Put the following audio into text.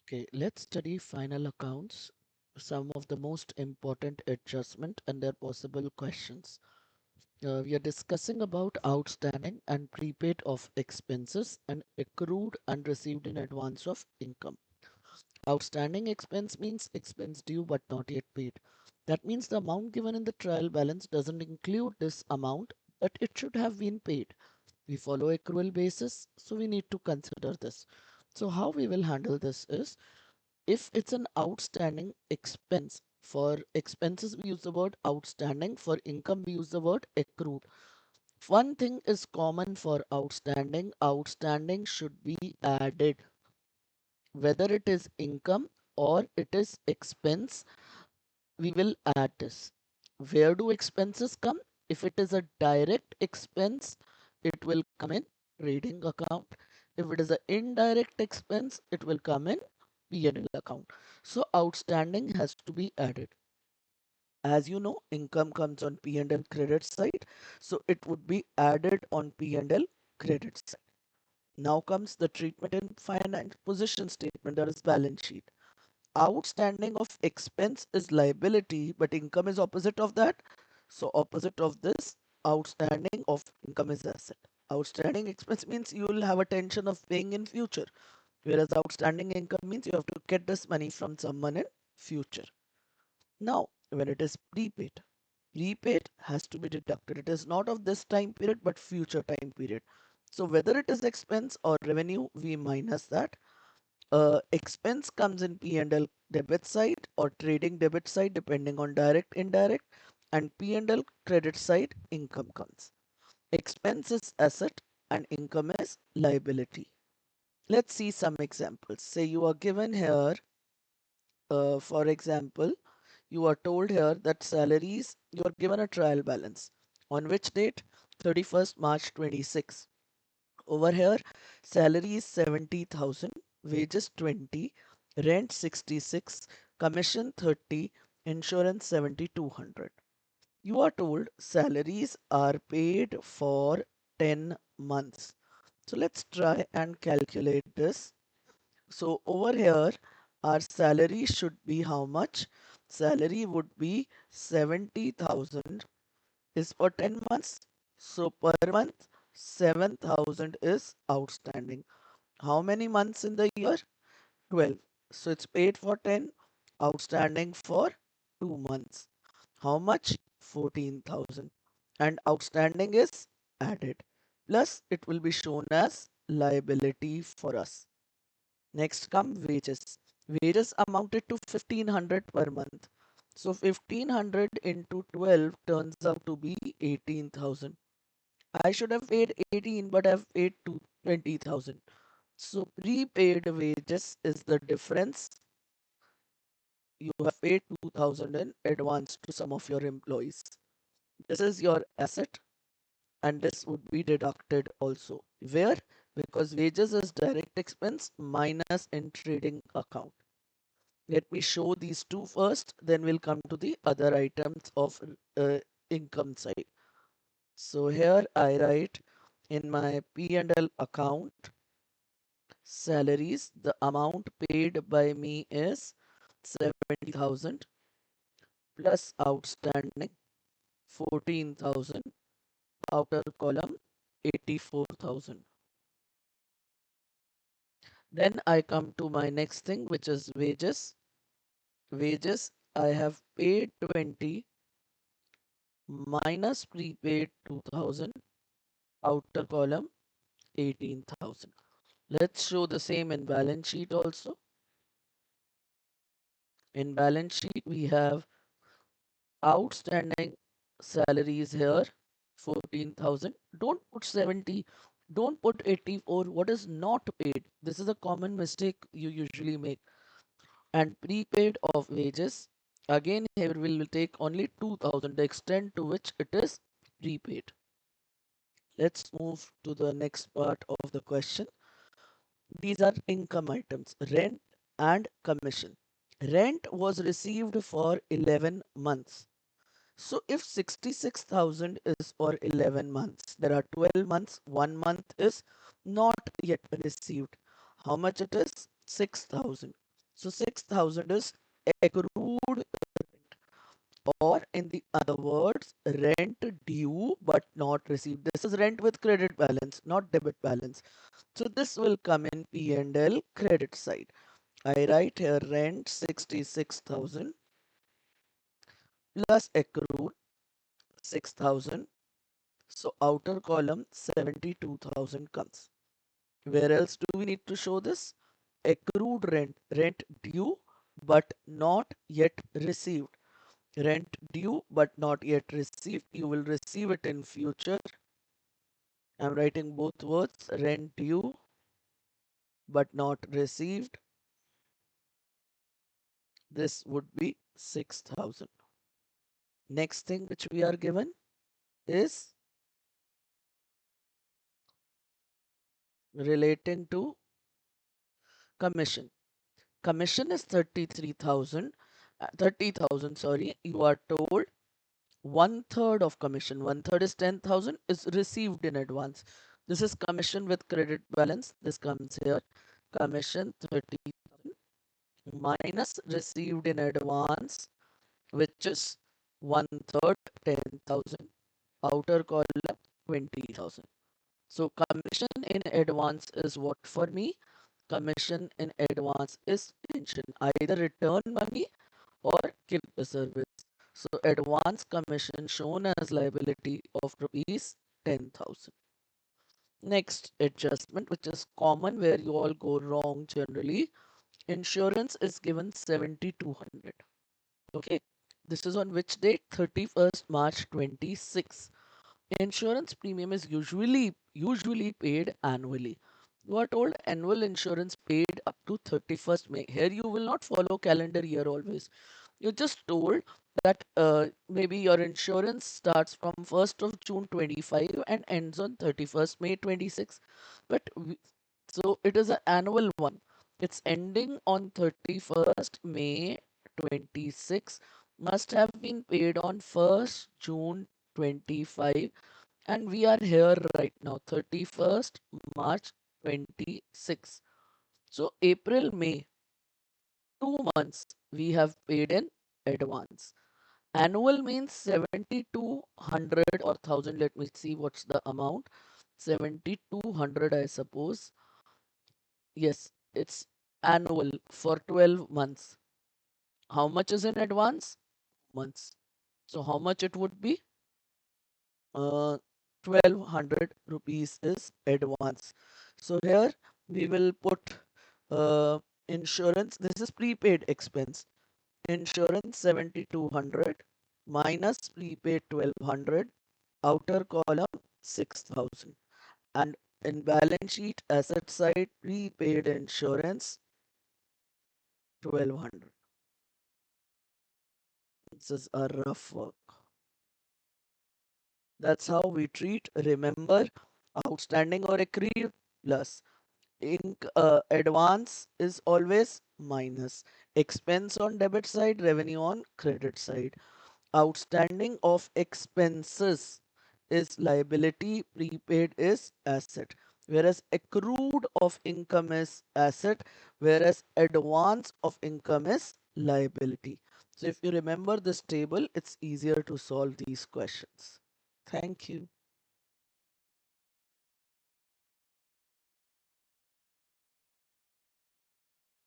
Okay, let's study final accounts, some of the most important adjustment and their possible questions. We are discussing about outstanding and prepaid of expenses and accrued and received in advance of income. Outstanding expense means expense due but not yet paid. That means the amount given in the trial balance doesn't include this amount, but it should have been paid. We follow accrual basis, so we need to consider this. So how we will handle this is, if it's an outstanding expense, for expenses we use the word outstanding, for income we use the word accrued. One thing is common for outstanding should be added, whether it is income or it is expense, we will add this. Where do expenses come? If it is a direct expense, it will come in trading account. If it is an indirect expense, it will come in P&L account. So outstanding has to be added. As you know, income comes on P&L credit side, so it would be added on P&L credit side. Now comes the treatment in finance position statement, that is balance sheet. Outstanding of expense is liability, but income is opposite of that. So opposite of this, outstanding of income is asset. Outstanding expense means you will have a tension of paying in future, whereas outstanding income means you have to get this money from someone in future. Now, when it is prepaid has to be deducted. It is not of this time period but future time period. So whether it is expense or revenue, we minus that. Expense comes in P&L debit side or trading debit side depending on direct, indirect, and P&L credit side income comes. Expense is asset and income is liability. Let's see some examples. Say you are given here, for example, you are told here that salaries, you are given a trial balance. On which date? 31st March 26. Over here, salary is 70,000, wages 20, rent 66, commission 30, insurance 7,200. You are told salaries are paid for 10 months. So let's try and calculate this. So over here, our salary should be how much? Salary would be 70,000 is for 10 months. So per month, 7,000 is outstanding. How many months in the year? 12. So it's paid for 10, outstanding for 2 months. How much? 14,000. And outstanding is added. Plus, it will be shown as liability for us. Next come wages. Wages amounted to 1500 per month. So 1500 into 12 turns out to be 18,000. I should have paid 18, but I've paid 20,000. So prepaid wages is the difference. You have paid 2,000 in advance to some of your employees. This is your asset and this would be deducted also. Where? Because wages is direct expense minus in trading account. Let me show these two first, then we'll come to the other items of income side. So here I write in my P&L account, salaries, the amount paid by me is 70,000 plus outstanding 14,000, outer column 84,000. Then I come to my next thing, which is wages. Wages, I have paid 20 minus prepaid 2,000, outer column 18,000. Let's show the same in balance sheet also. In balance sheet, we have outstanding salaries here 14,000. Don't put 70, don't put 84. What is not paid? This is a common mistake you usually make. And prepaid of wages, again here we will take only 2,000, the extent to which it is prepaid. Let's move to the next part of the question. These are income items, rent and commission. Rent was received for 11 months. So if 66,000 is for 11 months, there are 12 months, 1 month is not yet received. How much it is? 6,000. So 6,000 is accrued, or in the other words, rent due but not received. This is rent with credit balance, not debit balance. So this will come in P&L credit side. I write here rent 66,000 plus accrued 6,000. So outer column 72,000 comes. Where else do we need to show this? Accrued rent, rent due but not yet received. Rent due but not yet received. You will receive it in future. I'm writing both words, rent due but not received. This would be 6,000. Next thing which we are given is relating to commission. Commission is 33,000, 30,000, sorry. You are told one third of commission, one third is 10,000, is received in advance. This is commission with credit balance. This comes here. Commission 30,000 minus received in advance, which is one third, 10,000. Outer column 20,000. So commission in advance is what for me? Commission in advance is pension. Either return money or give the service. So advance commission shown as liability of rupees 10,000. Next adjustment, which is common where you all go wrong generally. Insurance is given 7,200. Okay. This is on which date? 31st March 26. Insurance premium is usually paid annually. You are told annual insurance paid up to 31st May. Here you will not follow calendar year always. You're just told that maybe your insurance starts from 1st of June 25 and ends on 31st May 26. But so it is an annual one. It's ending on 31st May 26, must have been paid on 1st June 25, and we are here right now 31st March 26. So April, May, 2 months we have paid in advance. Annual means 7,200 or 1,000. Let me see what's the amount. 7,200, I suppose. Yes, it's annual for 12 months. How much is in advance? Months. So how much it would be? 1,200 rupees is advance. So here we will put uh, insurance. This is prepaid expense. Insurance 7,200 minus prepaid 1,200. Outer column 6,000. And in balance sheet asset side prepaid insurance 1,200. This is a rough work. That's how we treat. Remember, outstanding or accrued plus. Advance is always minus. Expense on debit side, revenue on credit side. Outstanding of expenses is liability, prepaid is asset. Whereas accrued of income is asset, whereas advance of income is liability. So if you remember this table, it's easier to solve these questions. Thank you.